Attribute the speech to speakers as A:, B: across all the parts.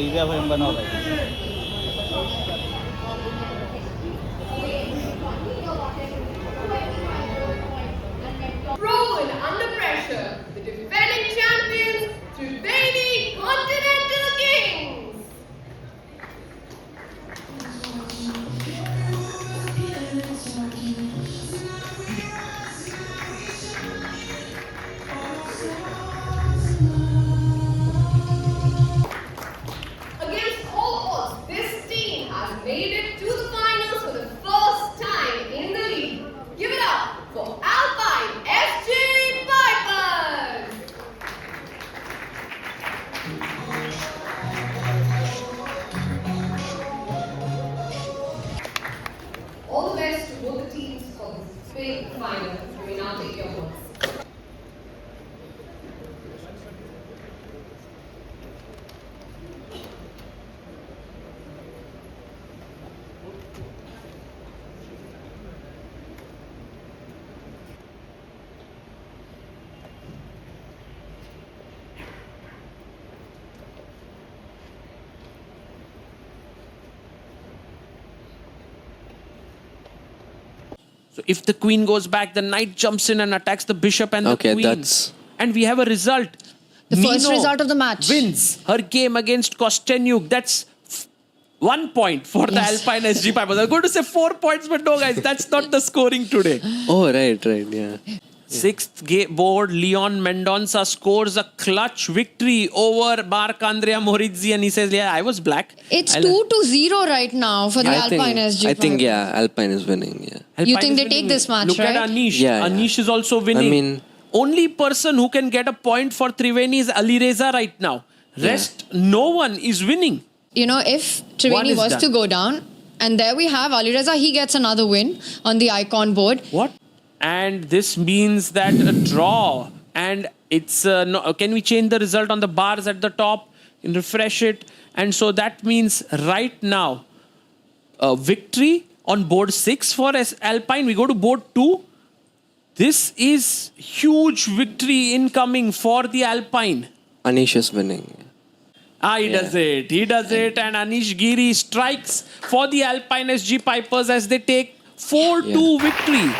A: इव्या frame बनावा पाहिजे.
B: Rolling under pressure, the defending champions, Triveni Continental Kings. Against all odds, this team has made it to the finals for the first time in the league. Give it up for Alpine SG Pipers. All the best to both the teams for this big final. We now take your votes.
C: So if the queen goes back, the knight jumps in and attacks the bishop and the queen. And we have a result.
D: The first result of the match.
C: Wins her game against Kostenyuk. That's 1 point for the Alpine SG Pipers. I was going to say 4 points, but no, guys, that's not the scoring today.
E: Oh, right, yeah.
C: Sixth board, Leon Mendonça scores a clutch victory over Marc Andrea Morizzi, and he says, yeah, I was black.
D: It's 2-0 right now for the Alpine SG.
E: I think, yeah, Alpine is winning, yeah.
D: You
C: Alpine
D: think
C: is
D: they
C: winning.
D: take this match,
C: Look
D: right?
C: at Anish.
E: Yeah, yeah.
C: Anish is also winning.
E: I mean,
C: only person who can get a point for Triveni is Alireza right now. Rest, no one is winning.
D: You know, if
C: One
D: Triveni
C: is
D: was
C: done.
D: to go down, and there we have Alireza, he gets another win on the icon board.
C: What? And this means that a draw. And it's, can we change the result on the bars at the top and refresh it? And so that means right now, victory on board 6 for Alpine. We go to board 2. This is huge victory incoming for the Alpine.
E: Anish is winning.
C: He does it. He does it. And Anish Giri strikes for the Alpine SG Pipers as they take 4-2 victory.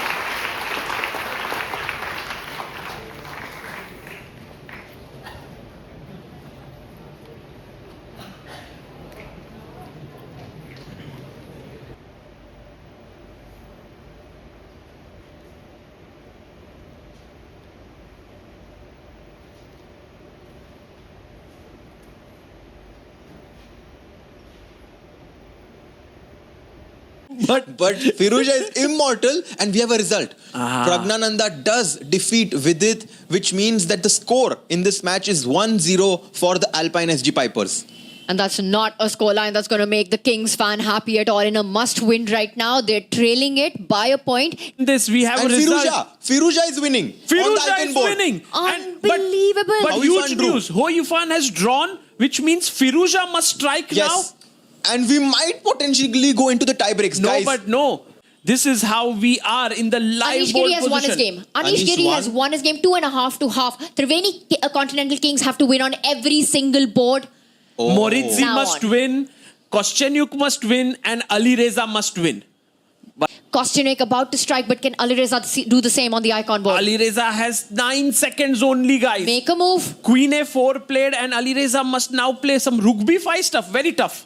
F: But Firuza is immortal and we have a result. Pragnananda does defeat Vidit, which means that the score in this match is 1-0 for the Alpine SG Pipers.
D: And that's not a scoreline that's going to make the Kings fan happy at all. In a must-win right now, they're trailing it by a point.
C: This we have
F: And
C: a result.
F: Firuza is winning. on the
C: Firuza
F: icon
C: is
F: board.
C: winning.
D: Unbelievable.
C: But
F: How
C: huge
F: Yifan drew.
C: news. Ho Yifan has drawn, which means Firuza must strike
F: Yes. And we might potentially go into the tie breaks,
C: now.
F: guys.
C: No, but no. This is how we are in the live
D: Anish
C: board
D: Giri has won his
C: position.
D: game. Anish Giri has won his game 2.5 to half. Triveni Continental Kings have to win on every single board.
C: Morizzi
D: Now
C: must
D: on.
C: win, Kostenyuk must win, and Alireza must win.
D: Kostenyuk about to strike, but can Alireza do the same on the icon board?
C: Alireza has 9 seconds only, guys.
D: Make a move.
C: Queen A4 played, and Alireza must now play some Rook B5 stuff. Very tough.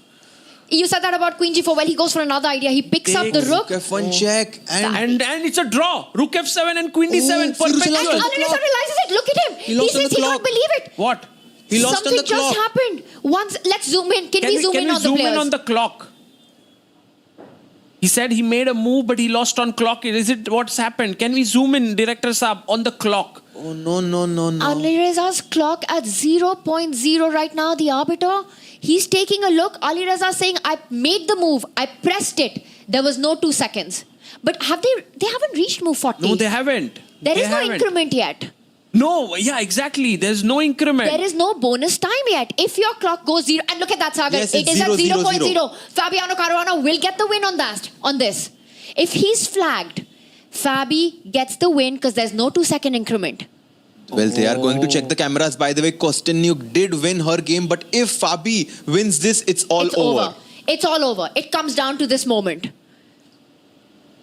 D: You said that about Queen G4. Well, he goes for another idea. He picks up the rook.
F: F1 check
C: And it's a draw. Rook F7 and Queen D7.
F: Oh, Firuza
D: And
F: lost on the
D: Alireza
F: clock.
D: realizes it. Look at him.
F: He lost on
D: says
F: the
D: he
F: clock.
D: can't believe it.
C: What?
F: He lost
D: Something
F: on the
D: just
F: clock.
D: happened. Let's zoom in. Can we zoom in on the players?
C: in on the clock? He said he made a move, but he lost on clock. Is it what's happened? Can we zoom in, Director Saab, on the clock?
F: Oh, no.
D: Alireza's clock at 0.0 right now, the arbiter. He's taking a look. Alireza saying, I made the move. I pressed it. There was no 2 seconds. But they haven't reached move 40.
C: No, they haven't.
D: There
C: They
D: is no
C: haven't.
D: increment yet.
C: No, yeah, exactly. There's no increment.
D: There is no bonus time yet. If your clock goes 0, and look at that, Sagar.
F: Yes,
D: it
F: it's
D: is at
F: 0,
D: 0.0. Fabiano Caruana will get the win on this. If he's flagged, Fabi gets the win because there's no 2 second increment.
F: Well, they are going to check the cameras. By the way, Kostyuk did win her game, but if Fabi wins this, it's all over.
D: It's all over. It comes down to this moment.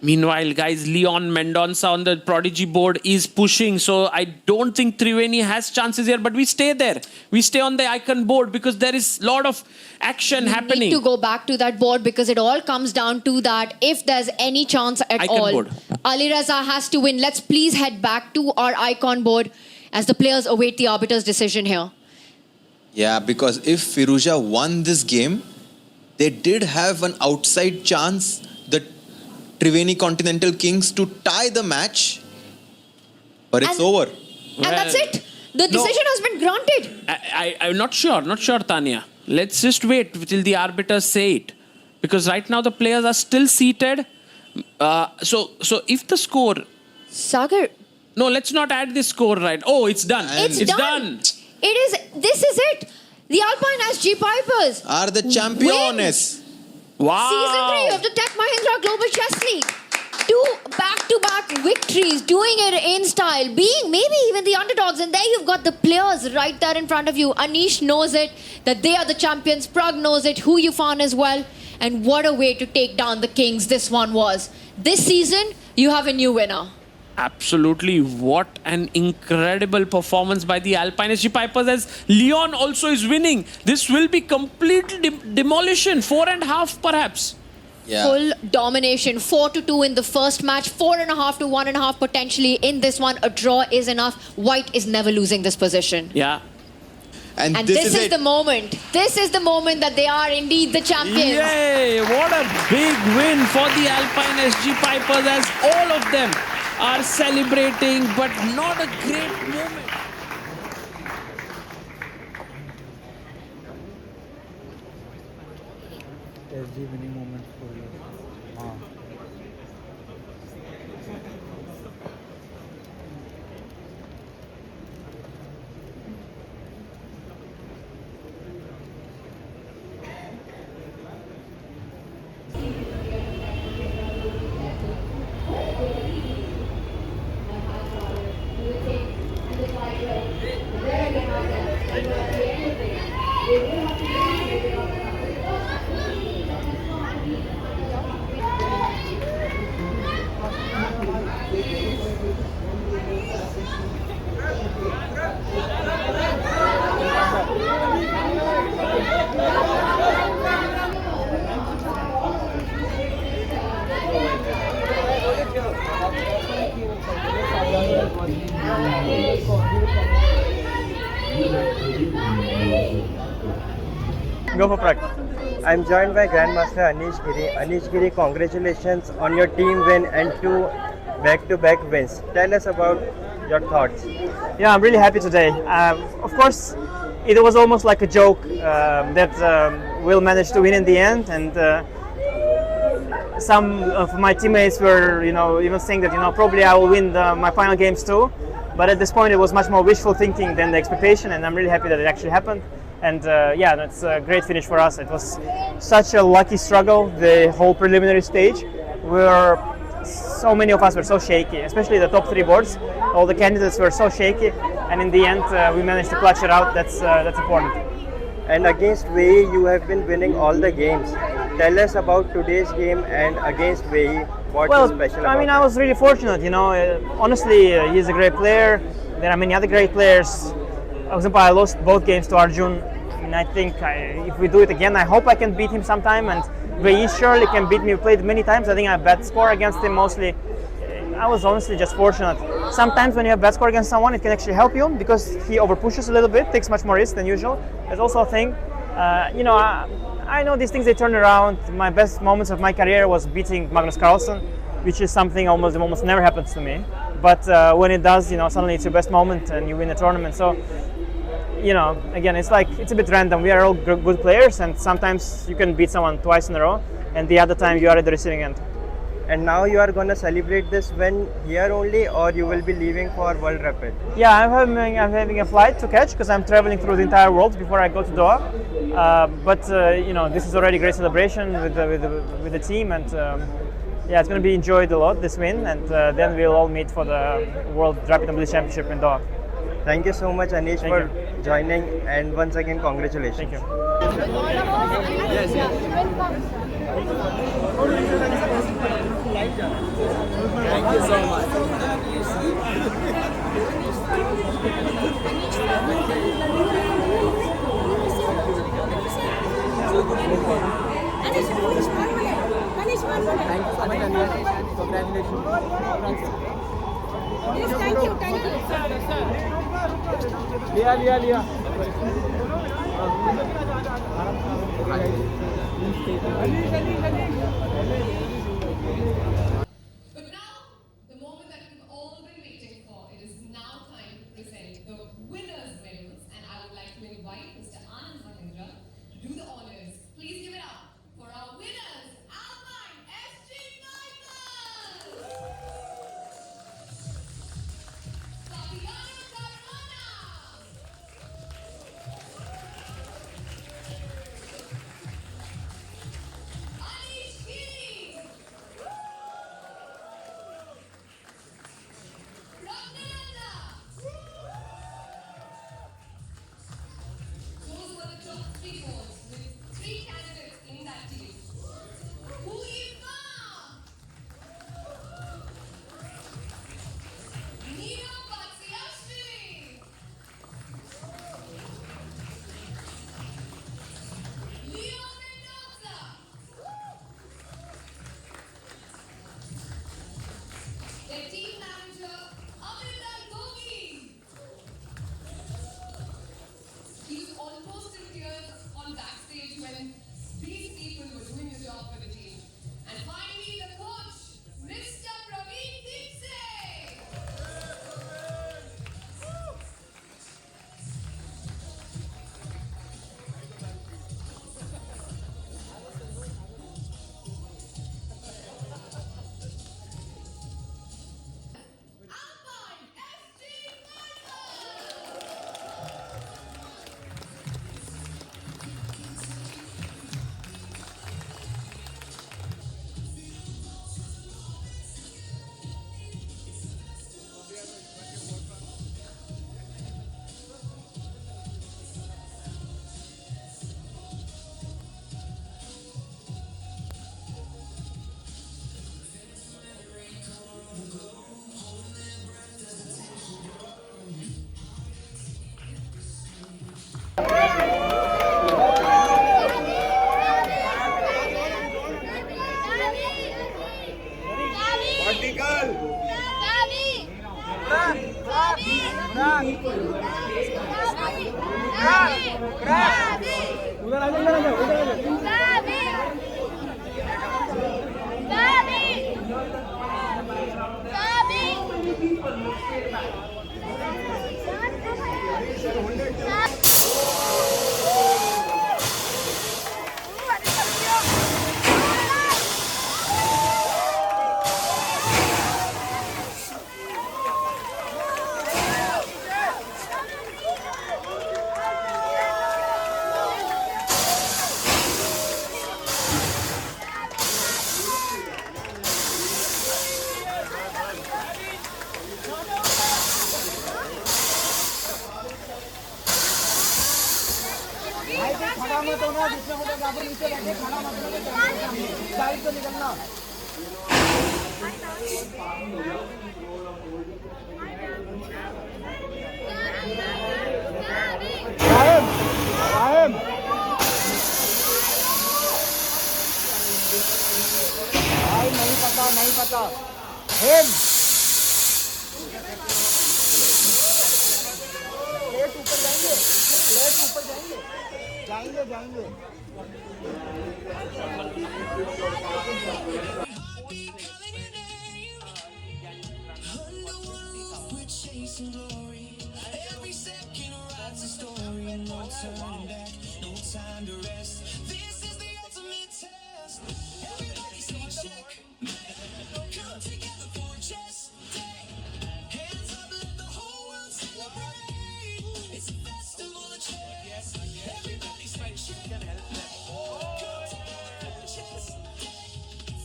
C: Meanwhile, guys, Leon Mendonça on the Prodigy board is pushing. So I don't think Triveni has chances here, but we stay there. We stay on the icon board because there is a lot of action happening.
D: Need to go back to that board because it all comes down to that. If there's any chance at
C: Icon
D: all,
C: board.
D: Alireza has to win. Let's please head back to our icon board as the players await the arbiter's decision here.
F: Yeah, because if Firouzja won this game, they did have an outside chance, the Triveni Continental Kings, to tie the match, but it's over.
D: And that's it. The decision has been granted.
C: I'm not sure, Tanya. Let's just wait till the arbiters say it. Because right now the players are still seated. So if the score...
D: Sagar.
C: No, let's not add this score right. Oh, it's done.
D: It's done. This is it. The Alpine SG Pipers
F: Are the champions.
C: Wow.
D: Season 3 of the Tech Mahindra Global Chess League. 2 back-to-back victories, doing it in style, being maybe even the underdogs. And there you've got the players right there in front of you. Anish knows it, that they are the champions. Pragg knows it, who Yifan as well. And what a way to take down the Kings this one was. This season, you have a new winner.
C: Absolutely. What an incredible performance by the Alpine SG Pipers, as Leon also is winning. This will be complete demolition. 4.5 perhaps.
F: Yeah.
D: Full domination. 4-2 in the first match. 4.5 to 1.5 potentially in this one. A draw is enough. White is never losing this position.
C: Yeah.
F: And
D: this is
F: it.
D: the moment. This is the moment that they are indeed the champions.
C: Yay! What a big win for the Alpine SG Pipers, as all of them are celebrating, but not a great moment.
A: SG winning moment for you.
G: Go for Pragg. I'm joined by Grandmaster Anish Giri. Anish Giri, congratulations on your team win and 2 back-to-back wins. Tell us about your thoughts.
H: Yeah, I'm really happy today. Of course, it was almost like a joke that we'll manage to win in the end, and some of my teammates were, even saying that, probably I will win my final games too. But at this point, it was much more wishful thinking than the expectation, and I'm really happy that it actually happened. And yeah, that's a great finish for us. It was such a lucky struggle, the whole preliminary stage, where so many of us were so shaky, especially the top 3 boards. All the candidates were so shaky, and in the end, we managed to clutch it out. That's important.
G: And against Wei, you have been winning all the games. Tell us about today's game and against Wei. What's special about
H: I was really fortunate, honestly, he's a great player. There are many other great players. For example, I lost both games to Arjun. I think if we do it again, I hope I can beat him sometime. And Wei surely can beat me. We played many times. I think I have bad score against him mostly. I was honestly just fortunate. Sometimes when you have bad score against someone, it can actually help you because he overpushes a little bit, takes much more risk than usual. There's also a thing, I know these things, they turn around. My best moments of my career was beating Magnus Carlsen, which is something almost never happens to me. But when it does, suddenly it's your best moment and you win a tournament. So, again, it's a bit random. We are all good players, and sometimes you can beat someone twice in a row, and the other time you are at the receiving end.
G: And now you are going to celebrate this win here only, or you will be leaving for World Rapid?
H: Yeah, I'm having a flight to catch because I'm traveling through the entire world before I go to Doha. But this is already a great celebration with the team, and yeah, it's going to be enjoyed a lot, this win, and then we'll all meet for the World Rapid and Blitz Championship in Doha.
G: Thank you so much, Anish,
H: Thank
G: for
H: you.
G: joining, and once again, congratulations.
H: Thank you.
B: But now, the moment that we've all been waiting for, it is now time to present the winners' medals. And I would like to invite Mr. Aminder to do the honors. Please give it up for our winners, Alpine SG Pipers! Fabi, Anish Giri! Pragg! Those were the top three votes with 3 candidates in that team. Yifan! Their team manager, Aminder Cogi. He was almost in tears on backstage when these people were doing the job for the team. And finally, the coach, Mr. Pragg. Alpine SG Pipers!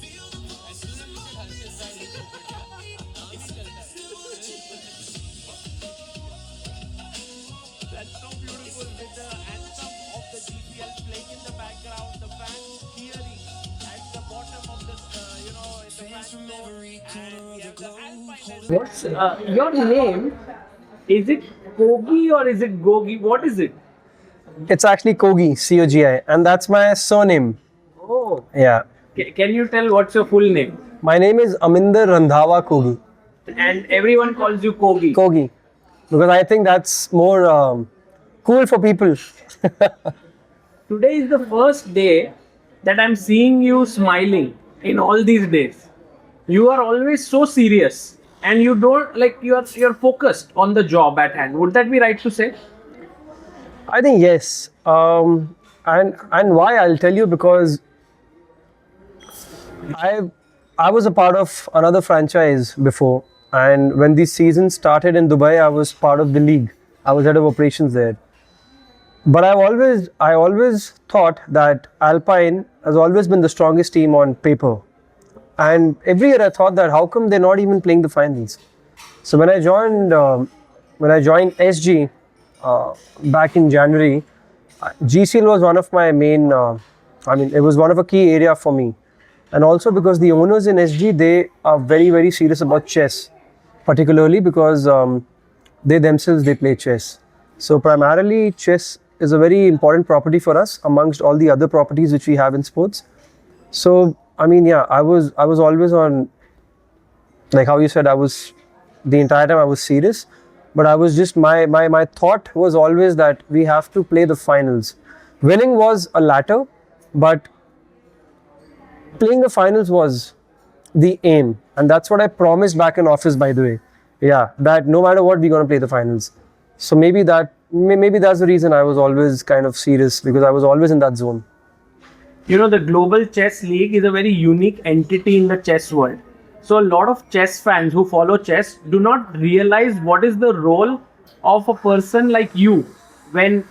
I: Feel the
C: What's your name? Is it Kogi or is it Gogi? What is it?
I: It's actually Cogi, C-O-G-I, and that's my surname.
C: Oh.
I: Yeah.
C: Can you tell what's your full name?
I: My name is Aminder Cogi.
C: And everyone calls you Kogi.
I: Cogi. Because I think that's more cool for people.
C: Today is the first day that I'm seeing you smiling in all these days. You are always so serious and you don't like you're focused on the job at hand. Would that be right to say?
I: I think yes. And why I'll tell you, because I was a part of another franchise before, and when the season started in Dubai, I was part of the league. I was head of operations there. But I always thought that Alpine has always been the strongest team on paper. And every year I thought that how come they're not even playing the finals? So when I joined SG back in January, GCL was one of my main. It was one of a key area for me. And also because the owners in SG, they are very, very serious about chess, particularly because they themselves, they play chess. So primarily chess is a very important property for us amongst all the other properties which we have in sports. So, I was always on, like how you said, the entire time I was serious, but I was just, my thought was always that we have to play the finals. Winning was a latter, but playing the finals was the aim, and that's what I promised back in office, by the way. Yeah, that no matter what, we're going to play the finals. So maybe that's the reason I was always kind of serious, because I was always in that zone.
C: You know, the Global Chess League is a very unique entity in the chess world. So a lot of chess fans who follow chess do not realize what is the role of a person like you when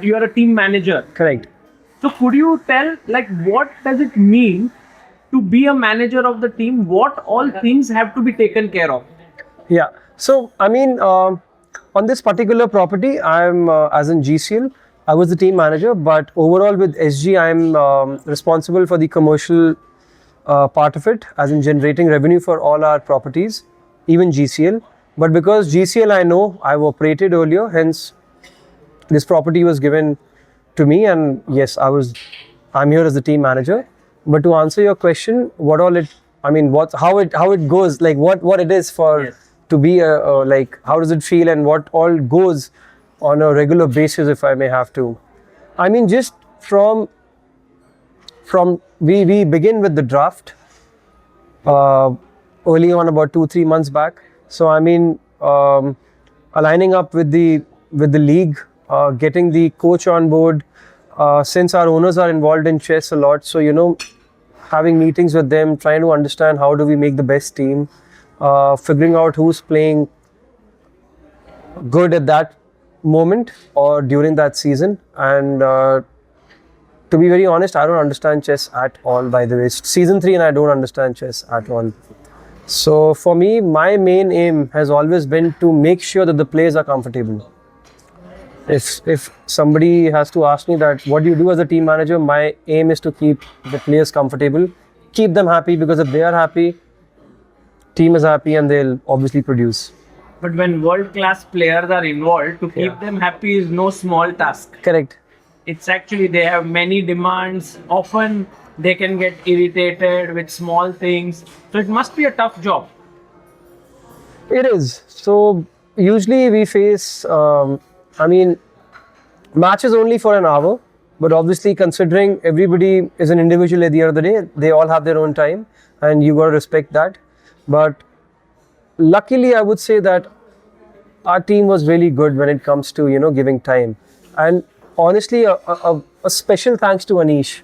C: you are a team manager.
I: Correct.
C: So could you tell, like, what does it mean to be a manager of the team? What all things have to be taken care of?
I: Yeah. So, on this particular property, I'm, as in GCL, I was the team manager, but overall with SG, I'm responsible for the commercial part of it, as in generating revenue for all our properties, even GCL. But because GCL I know, I've operated earlier, hence this property was given to me, and yes, I'm here as the team manager. But to answer your question, how it goes, like what it is for
C: Yes.
I: to be like, how does it feel and what all goes on a regular basis, if I may have to. Just from we begin with the draft early on, about 2-3 months back. So aligning up with the league, getting the coach on board, since our owners are involved in chess a lot, so having meetings with them, trying to understand how do we make the best team, figuring out who's playing good at that moment or during that season. And to be very honest, I don't understand chess at all, by the way. Season 3 and I don't understand chess at all. So for me, my main aim has always been to make sure that the players are comfortable. If somebody has to ask me that what do you do as a team manager, my aim is to keep the players comfortable, keep them happy, because if they are happy, team is happy, and they'll obviously produce.
C: But when world-class players are involved, to keep them happy is no small task.
I: Correct.
C: It's actually, they have many demands. Often they can get irritated with small things. So it must be a tough job.
I: It is. So usually we face, matches only for an hour, but obviously considering everybody is an individual at the end of the day, they all have their own time, and you got to respect that. But luckily, I would say that our team was really good when it comes to, giving time. And honestly, a special thanks to Anish.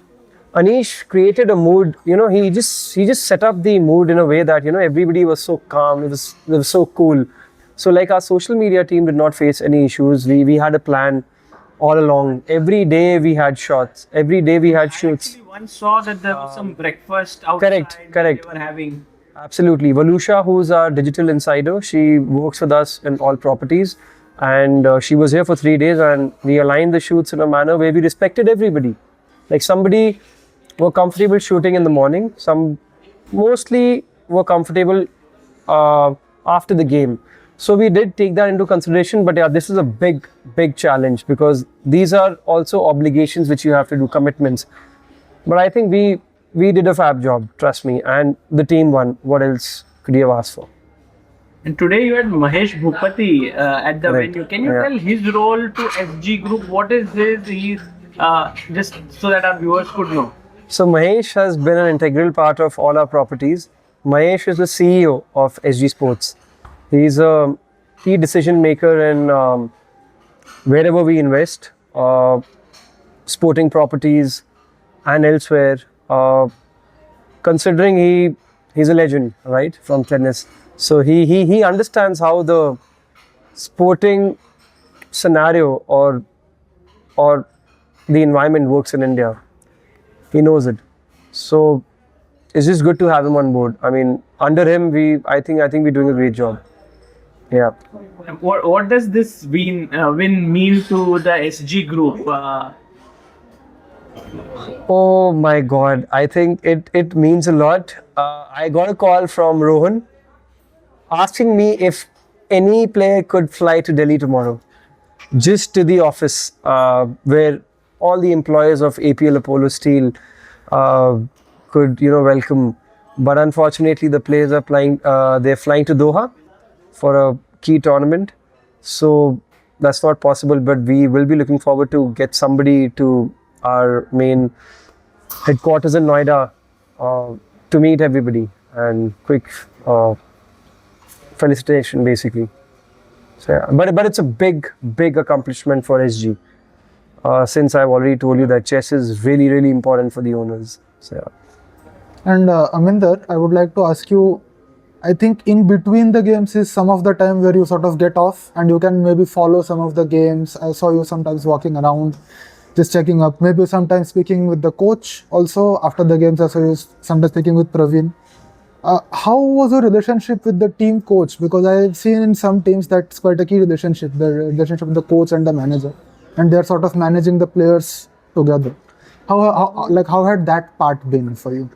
I: Anish created a mood, he just set up the mood in a way that, everybody was so calm, it was so cool. So like our social media team did not face any issues. We had a plan all along. Every day we had shots. Every day we had shoots.
C: I actually once saw that there was some breakfast outside
I: Correct.
C: they were having.
I: Absolutely. Valusha, who's our digital insider, she works with us in all properties, and she was here for 3 days, and we aligned the shoots in a manner where we respected everybody. Like somebody were comfortable shooting in the morning, some mostly were comfortable after the game. So we did take that into consideration, but yeah, this is a big challenge because these are also obligations which you have to do, commitments. But I think we did a fab job, trust me, and the team won. What else could you have asked for?
C: And today you had Mahesh Bhupati at the
I: Right.
C: venue. Can you
I: Yeah.
C: tell his role to SG Group? What is his, just so that our viewers could know?
I: So Mahesh has been an integral part of all our properties. Mahesh is the CEO of SG Sports. He's a key decision maker in wherever we invest, sporting properties and elsewhere. Considering he's a legend, right, from tennis. So he understands how the sporting scenario or the environment works in India. He knows it. So it's just good to have him on board. I mean, under him, I think we're doing a great job. Yeah.
C: What does this win mean to the SG Group?
I: Oh my God, I think it means a lot. I got a call from Rohan asking me if any player could fly to Delhi tomorrow, just to the office where all the employees of APL Apollo Steel could welcome. But unfortunately, the players are flying. They're flying to Doha for a key tournament, so that's not possible. But we will be looking forward to get somebody to our main headquarters in Noida to meet everybody and quick felicitation basically. So yeah, but it's a big accomplishment for SG since I've already told you that chess is really important for the owners. So yeah.
A: And Aminder, I would like to ask you, I think in between the games is some of the time where you sort of get off and you can maybe follow some of the games. I saw you sometimes walking around, just checking up, maybe sometimes speaking with the coach also after the games. I saw you sometimes speaking with Praveen. How was your relationship with the team coach? Because I've seen in some teams that's quite a key relationship, the relationship with the coach and the manager, and they're sort of managing the players together. How had that part been for you?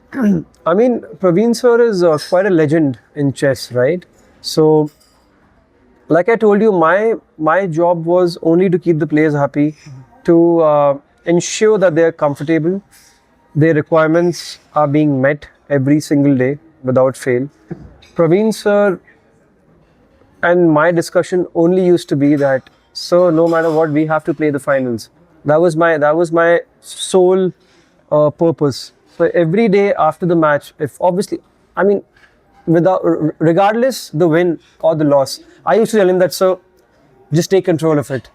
I: I mean, Praveen sir is quite a legend in chess, right? So, like I told you, my job was only to keep the players happy, to ensure that they're comfortable, their requirements are being met every single day without fail. Praveen sir and my discussion only used to be that, sir, no matter what, we have to play the finals. That was my sole purpose. So every day after the match, if obviously, I mean, regardless the win or the loss, I used to tell him that, sir, just take control of it.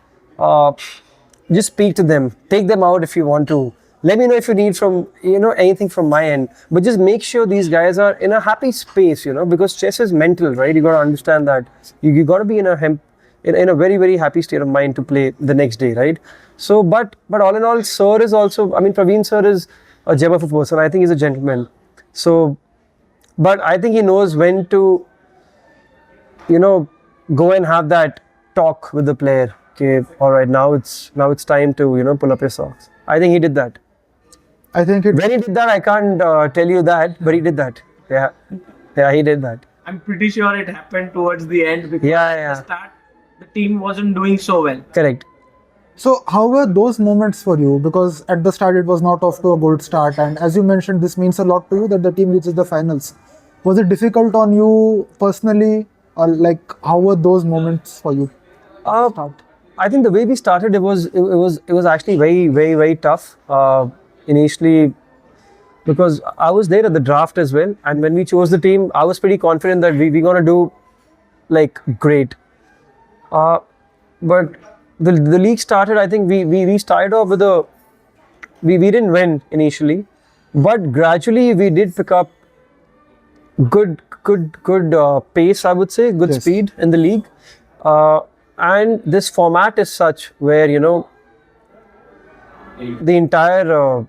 I: Just speak to them, take them out if you want to. Let me know if you need anything from my end, but just make sure these guys are in a happy space, because chess is mental, right? You got to understand that you got to be in a very happy state of mind to play the next day, right? So, but all in all, sir is also, I mean, Praveen sir is a gem of a person. I think he's a gentleman. So, but I think he knows when to, go and have that talk with the player. Okay, all right, now it's time to, pull up your socks. I think he did that.
A: I think
I: when he did that, I can't tell you that, but he did that. Yeah, he did that.
C: I'm pretty sure it happened towards the end because at the start, the team wasn't doing so well.
I: Correct.
A: So how were those moments for you? Because at the start it was not off to a good start, and as you mentioned, this means a lot to you that the team reaches the finals. Was it difficult on you personally, or how were those moments for you?
I: I think the way we started, it was actually very tough initially, because I was there at the draft as well, and when we chose the team, I was pretty confident that we're gonna do great. But the league started. I think we started off with we didn't win initially, but gradually we did pick up good pace. I would say good speed in the league. And this format is such where the entire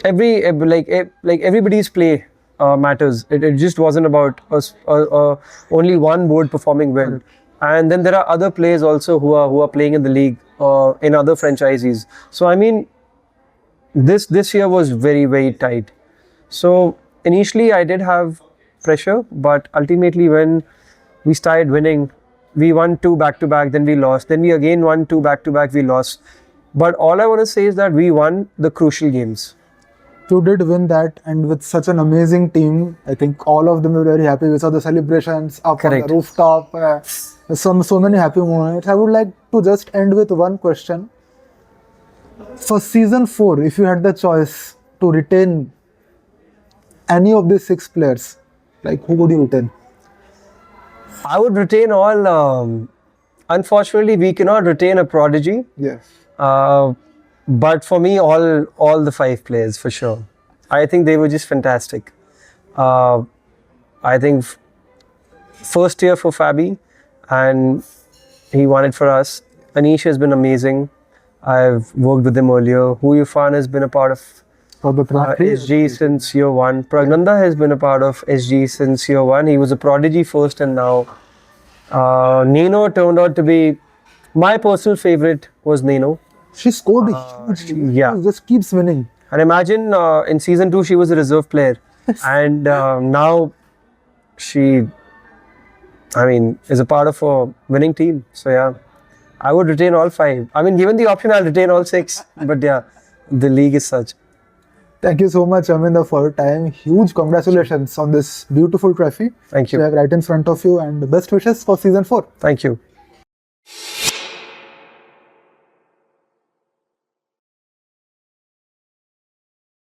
I: everybody's play matters. It just wasn't about us only one board performing well, and then there are other players also who are playing in the league in other franchises. So I mean, this year was very tight. So initially I did have pressure, but ultimately when we started winning, we won 2 back-to-back, then we lost. Then we again won 2 back-to-back, we lost. But all I want to say is that we won the crucial games.
A: You did win that, and with such an amazing team, I think all of them were very happy. We saw the celebrations up on
I: Correct.
A: the rooftop. So many happy moments. I would like to just end with one question. For season 4, if you had the choice to retain any of these 6 players, like who would you retain?
I: I would retain all. Unfortunately, we cannot retain a prodigy.
A: Yes.
I: But for me, all the 5 players for sure. I think they were just fantastic. I think first year for Fabi, and he won it for us. Anish has been amazing. I've worked with him earlier. Yifan has been a part of
A: For the
I: SG since year 1. Pragg has been a part of SG since year 1. He was a prodigy first, and now Nino turned out to be my personal favorite. Was Nino.
A: She scored a huge.
I: yeah.
A: She just keeps winning.
I: And imagine in season 2 she was a reserve player, and now she, is a part of a winning team. So yeah, I would retain all 5. Given the option, I'll retain all 6. But yeah, the league is such.
A: Thank you so much, Aminder, for your time. Huge congratulations on this beautiful trophy.
I: Thank you.
A: We have right in front of you, and best wishes for season 4.
I: Thank you.